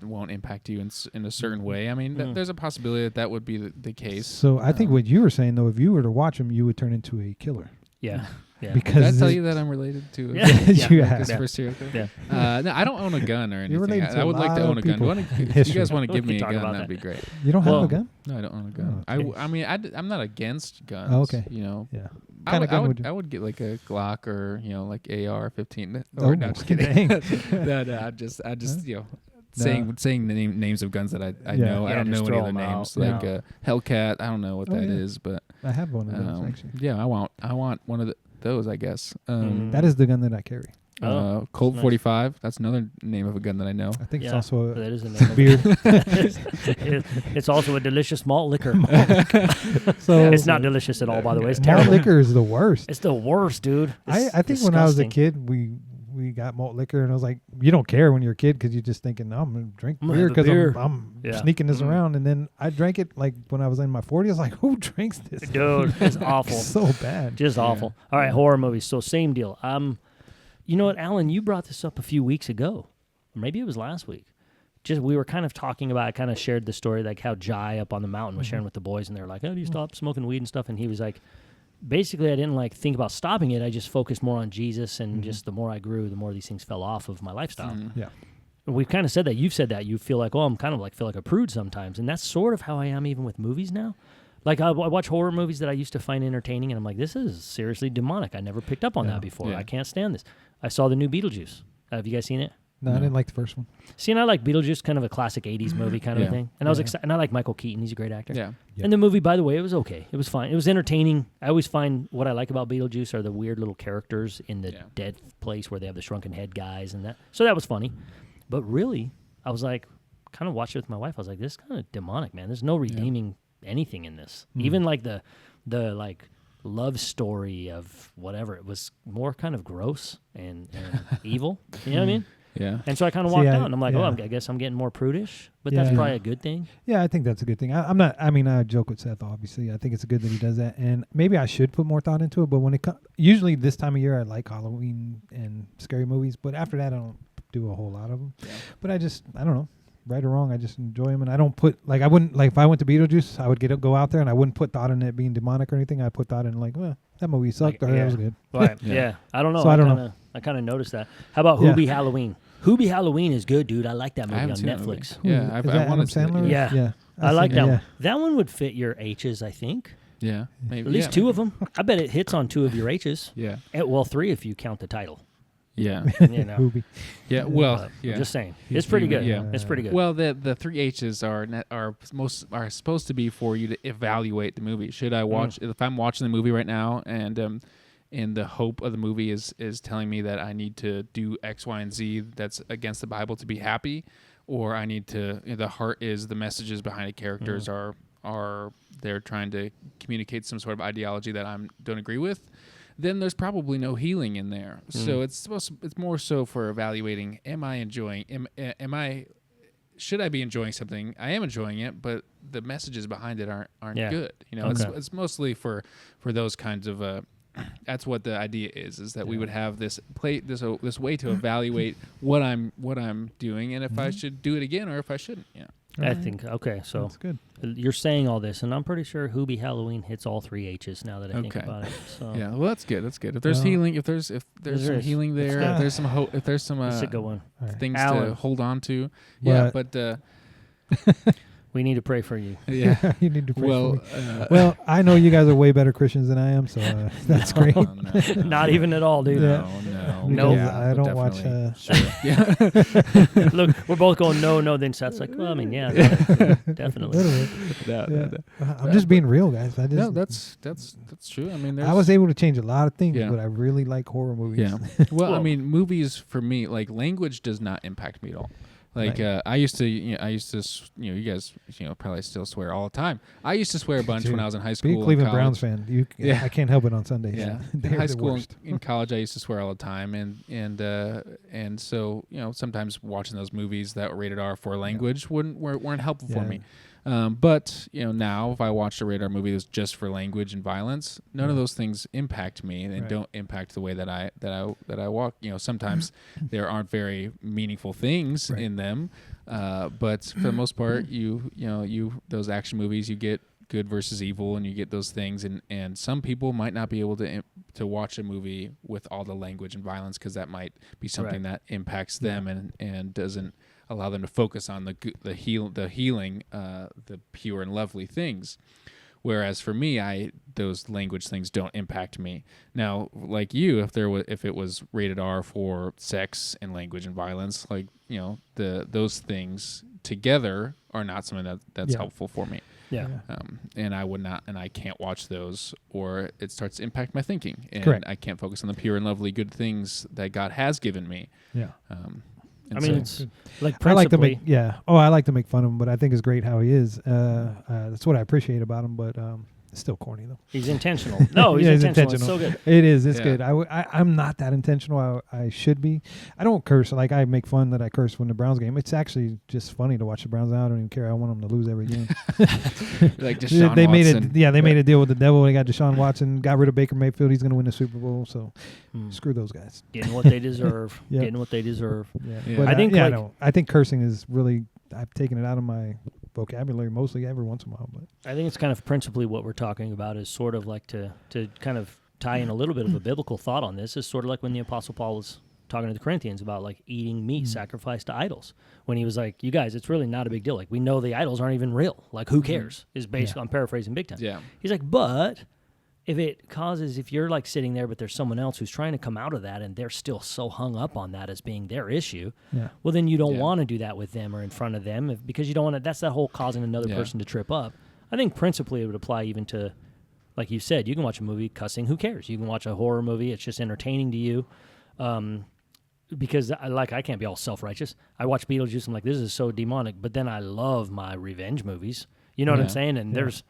won't impact you in a certain way. I mean, there's a possibility that would be the case. So I think what you were saying, though, if you were to watch them, you would turn into a killer. Yeah. Yeah. Because did I tell you that I'm related to? You have. No, I don't own a gun or anything. You're related to I would like to own a gun. If you guys want to give me a gun, that'd be great. You don't have a gun? No, I don't own a gun. Okay. I mean, I'm not against guns. Oh, okay. Yeah. I would get like a Glock or like AR-15. Oh, no, just kidding. dang. no, I just saying the names of guns that I know. I don't know any other names like Hellcat. I don't know what that is, but I have one of those actually. Yeah, I want one of those, I guess. That is the gun that I carry. Colt 45. That's another name of a gun that I know. I think it's also that is a name beer. It's also a delicious malt liquor. So it's not delicious at all, by the way. It's terrible. Malt liquor is the worst. It's the worst, dude. I think disgusting. When I was a kid, we got malt liquor, and I was like, you don't care when you're a kid because you're just thinking, I'm going to drink beer because I'm sneaking this around. And then I drank it like when I was in my 40s. I was like, who drinks this? Dude, it's awful. So bad. Just awful. All right, horror movies. So same deal. You know what, Alan, you brought this up a few weeks ago. Or maybe it was last week. We were kind of talking about, I kind of shared the story, like how Jai up on the mountain was sharing with the boys, and they were like, do you stop smoking weed and stuff? And he was like, basically, I didn't think about stopping it. I just focused more on Jesus, and just the more I grew, the more these things fell off of my lifestyle. Yeah. And we've kind of said that. You've said that. You feel like, I'm kind of feel like a prude sometimes. And that's sort of how I am even with movies now. Like, I watch horror movies that I used to find entertaining, and I'm like, this is seriously demonic. I never picked up on that before. I can't stand this. I saw the new Beetlejuice. Have you guys seen it? No, I didn't like the first one. See, and I like Beetlejuice, kind of a classic 80s movie kind of thing. And I was excited. And I like Michael Keaton. He's a great actor. Yeah. And the movie, by the way, it was okay. It was fine. It was entertaining. I always find what I like about Beetlejuice are the weird little characters in the dead place where they have the shrunken head guys and that. So that was funny. But really, I was like, kind of watched it with my wife. I was like, this is kind of demonic, man. There's no redeeming anything in this. Even like the love story of whatever. It was more kind of gross and evil. You know what I mean? Yeah. And so I kind of walked out, and I'm like, I guess I'm getting more prudish, but that's probably a good thing. Yeah, I think that's a good thing. I joke with Seth, obviously. I think it's good that he does that, and maybe I should put more thought into it, but when it comes, usually this time of year, I like Halloween and scary movies, but after that, I don't do a whole lot of them. Yeah. But I don't know. Right or wrong, I just enjoy them, and I don't put I wouldn't if I went to Beetlejuice, I would go out there, and I wouldn't put thought in it being demonic or anything. I put thought in that movie sucked or that was good. Right? Yeah. I don't know. So I don't know. I kind of noticed that. How about Hubie Halloween? Hubie Halloween is good, dude. I like that movie on Netflix. Yeah, I want to Sandler. Yeah. I like that one. That one would fit your H's, I think. Yeah, maybe at least two of them. I bet it hits on two of your H's. Yeah. Well, three if you count the title. Yeah. Hubie. Yeah. Well. I'm just saying, it's pretty good. Yeah, it's pretty good. Well, the three H's are supposed to be for you to evaluate the movie. Should I watch if I'm watching the movie right now and the hope of the movie is telling me that I need to do X, Y, and Z that's against the Bible to be happy, or I need to the heart is the messages behind the characters are they're trying to communicate some sort of ideology that I don't agree with. Then there's probably no healing in there. So it's more so for evaluating, should I be enjoying something? I am enjoying it, but the messages behind it aren't good. It's mostly for those kinds of that's what the idea is that we would have this way to evaluate what I'm doing and if I should do it again or if I shouldn't. Yeah. I think so. That's good. You're saying all this, and I'm pretty sure Hubie Halloween hits all three H's now that I think about it. So. Yeah, well, that's good. That's good. If there's healing, if there's some healing there, if there's some hope, if there's some a good one. things to hold on to. Yeah, but when We need to pray for you. Yeah. You need to pray for Well, me. Well, I know you guys are way better Christians than I am, so that's great. No. Not even at all, dude. Yeah. No. No. Because I don't watch. Sure. Yeah. Look, we're both going no. Then Seth's like, well, I mean, yeah, definitely. Yeah. I'm just being real, guys. I just No, that's true. I mean, I was able to change a lot of things, Yeah. but I really like horror movies. Yeah. Well, I mean, movies for me, like language does not impact me at all. Like Right. I used to, you guys, probably still swear all the time. I used to swear a bunch when I was in high school. Be a Cleveland and Browns college. fan. Yeah. I can't help it on Sundays. Yeah, in They're high the school worst. and in college, I used to swear all the time, and so sometimes watching those movies that were rated R for language weren't helpful for me. But now if I watched a rated R movie that's just for language and violence, none of those things impact me and don't impact the way that I walk. Sometimes there aren't very meaningful things in them, but for the most part, those action movies, you get good versus evil, and you get those things, and some people might not be able to watch a movie with all the language and violence because that might be something that impacts them and doesn't allow them to focus on the healing, the pure and lovely things. Whereas for me, those language things don't impact me. Now, like you, if it was rated R for sex and language and violence, like those things together are not something that's helpful for me. Yeah. And I would not, and I can't watch those, or it starts to impact my thinking, and Correct. I can't focus on the pure and lovely good things that God has given me. Yeah. And I mean, so- it's like I like to principally. make I like to make fun of him, but I think it's great how he is. That's what I appreciate about him, but it's still corny though. He's intentional. No, he's Yeah, intentional. It's so good. It is. It's Yeah. good. I'm not that intentional. I should be. I don't curse. Like I make fun that I curse when the Browns game. It's actually just funny to watch the Browns. I don't even care. I want them to lose every game. like Deshaun they made Watson. they made a deal with the devil. They got Deshaun Watson. Got rid of Baker Mayfield. He's going to win the Super Bowl. So screw those guys. Getting what they deserve. Yeah. Getting what they deserve. Yeah. But I think like- no, I think cursing is really. I've taken it out of my vocabulary mostly every once in a while. But I think it's kind of principally what we're talking about is sort of like to kind of tie in a little bit of a biblical thought on this is sort of like when the Apostle Paul was talking to the Corinthians about like eating meat sacrificed to idols. When he was like, you guys, it's really not a big deal. Like we know the idols aren't even real. Like who cares? Is basically, I'm paraphrasing big time. Yeah. He's like, but if you're like sitting there, but there's someone else who's trying to come out of that and they're still so hung up on that as being their issue, well, then you don't want to do that with them or in front of them because you don't want to, that's that whole causing another person to trip up. I think principally it would apply even to, like you said, you can watch a movie cussing, who cares? You can watch a horror movie, it's just entertaining to you. Because I can't be all self-righteous. I watch Beetlejuice, I'm like, this is so demonic, but then I love my revenge movies. You know what I'm saying? And there's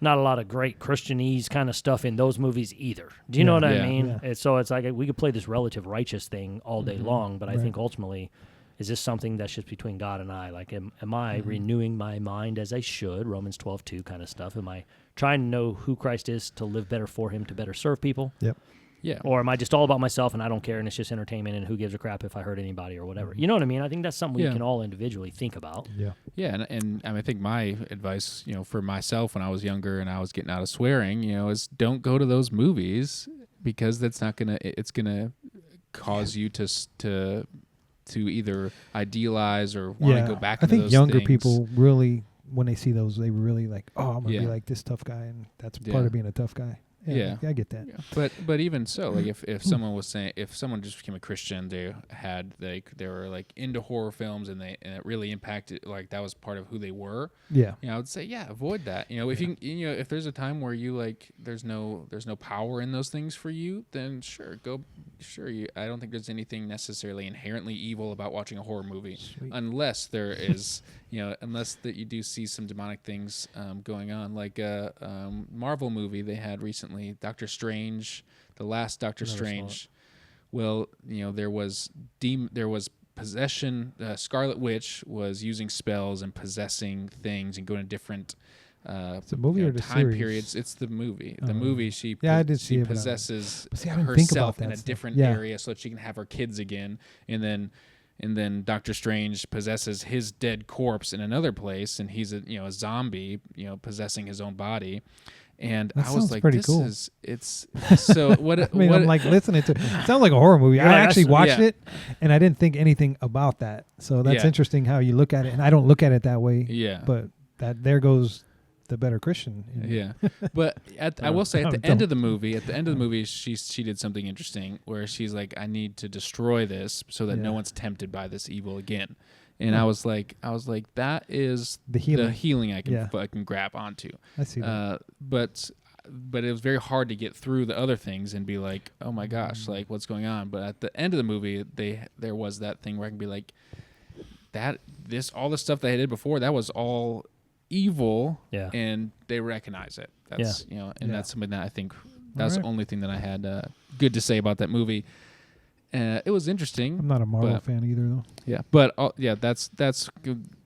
not a lot of great Christianese kind of stuff in those movies either. Do you know what I mean? Yeah. So it's like we could play this relative righteous thing all day long, but I think ultimately, is this something that's just between God and I? Like, am I renewing my mind as I should? Romans 12:2 kind of stuff. Am I trying to know who Christ is to live better for him, to better serve people? Yep. Yeah. Or am I just all about myself and I don't care and it's just entertainment and who gives a crap if I hurt anybody or whatever? You know what I mean? I think that's something we can all individually think about. Yeah. Yeah, and I think my advice, for myself when I was younger and I was getting out of swearing, is don't go to those movies because it's gonna cause you to either idealize or want to go back. I into think those younger things. people really, when they see those, they really like, oh, I'm gonna be Yeah. like this tough guy, and that's part of being a tough guy. Yeah. I get that. Yeah. But even so, like if someone was saying, if someone just became a Christian, they were like into horror films and it really impacted, like that was part of who they were. Yeah. I would say avoid that. If you if there's a time where you like there's no power in those things for you, then sure. I don't think there's anything necessarily inherently evil about watching a horror movie, unless there is unless that you do see some demonic things going on, like a Marvel movie they had recently, Doctor Strange, the last Doctor Strange. Well, there was possession. Scarlet Witch was using spells and possessing things and going to different It's a movie or the time series? periods. It's the movie. The movie, she I did see she it, but possesses see, I didn't think about herself that in a stuff. different Yeah. area so that she can have her kids again, and then Doctor Strange possesses his dead corpse in another place, and he's a zombie, possessing his own body. And That I was sounds like, pretty this cool. it's so what? I mean, what, I'm like listening to it. Sounds like a horror movie. Yeah, I actually watched yeah. it, and I didn't think anything about that. So that's Yeah. interesting how you look at it. And I don't look at it that way. yeah. But that there goes the better Christian. Yeah, but I will say at the end of the movie, she did something interesting where she's like, I need to destroy this so that no one's tempted by this evil again. And I was like, that is the healing I can grab onto. I see that. But it was very hard to get through the other things and be like, oh my gosh, like what's going on? But at the end of the movie, there was that thing where I can be like, all the stuff they did before, that was all evil, and they recognize it. That's that's something that I think that's the only thing that I had good to say about that movie. It was interesting. I'm not a Marvel fan either, though. Yeah, but that's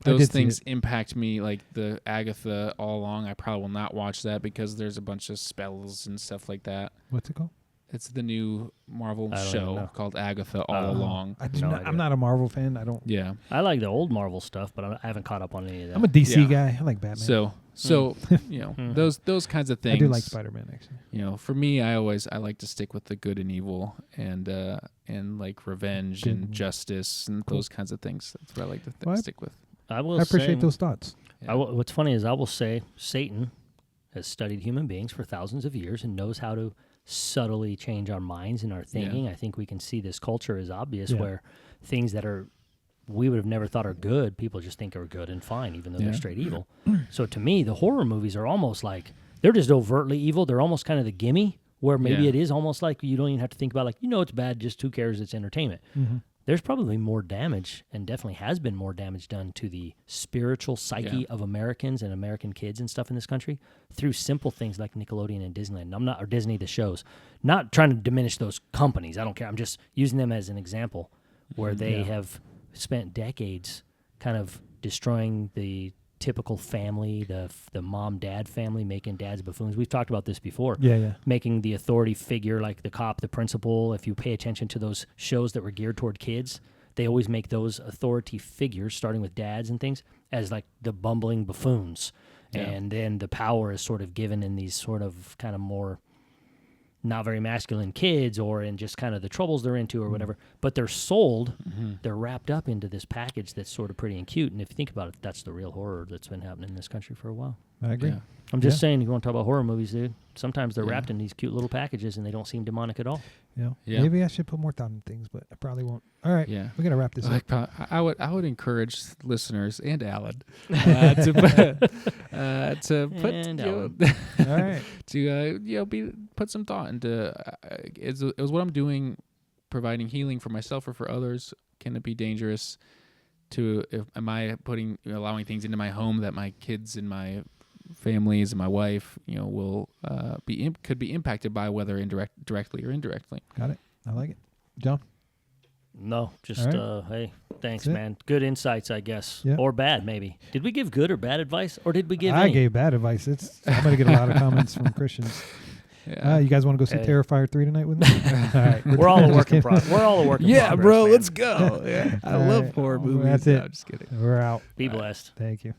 those things impact me. Like the Agatha all along, I probably will not watch that because there's a bunch of spells and stuff like that. What's it called? It's the new Marvel show called Agatha all along. I'm not a Marvel fan. I don't. Yeah, I like the old Marvel stuff, but I haven't caught up on any of that. I'm a DC guy. I like Batman. So those kinds of things. I do like Spider-Man actually. For me, I like to stick with the good and evil and like revenge and justice and those kinds of things. That's what I like to stick with. I appreciate those thoughts. Yeah. What's funny is I will say Satan has studied human beings for thousands of years and knows how to subtly change our minds and our thinking. I think we can see this culture is obvious where things that we would have never thought are good, people just think are good and fine, even though they're straight evil. So to me, the horror movies are almost like, they're just overtly evil. They're almost kind of the gimme, where maybe it is almost like you don't even have to think about, like, it's bad, just who cares, it's entertainment. Mm-hmm. There's probably more damage, and definitely has been more damage done to the spiritual psyche of Americans and American kids and stuff in this country through simple things like Nickelodeon and Disneyland. Or Disney, the shows. Not trying to diminish those companies. I don't care. I'm just using them as an example where they have spent decades kind of destroying the typical family, the mom-dad family, making dads buffoons. We've talked about this before. Making the authority figure, like the cop, the principal. If you pay attention to those shows that were geared toward kids, they always make those authority figures, starting with dads and things, as like the bumbling buffoons. And then the power is sort of given in these sort of kind of more not very masculine kids, or in just kind of the troubles they're into or whatever, but they're sold, they're wrapped up into this package that's sort of pretty and cute. And if you think about it, that's the real horror that's been happening in this country for a while. I agree. I'm just saying, you want to talk about horror movies, dude, sometimes they're wrapped in these cute little packages and they don't seem demonic at all. Maybe I should put more thought in things, but I probably won't. All right, we're going to wrap this up. I would encourage listeners and Alan to put some thought into it was what I'm doing, providing healing for myself or for others. Can it be dangerous? Am I allowing things into my home that my kids and my families and my wife, will could be impacted by, whether directly or indirectly. Got it. I like it. John? No, just hey, thanks, man. Good insights, I guess, or bad, maybe. Did we give good or bad advice, or did we give? I gave bad advice. I'm going to get a lot of comments from Christians. You guys want to go see Terrifier 3 tonight with me? All right, we're all a work in progress. We're all a work in progress. Yeah, bro, man. let's go. I love horror movies. That's it. No, just kidding. We're out. Be blessed. Thank you.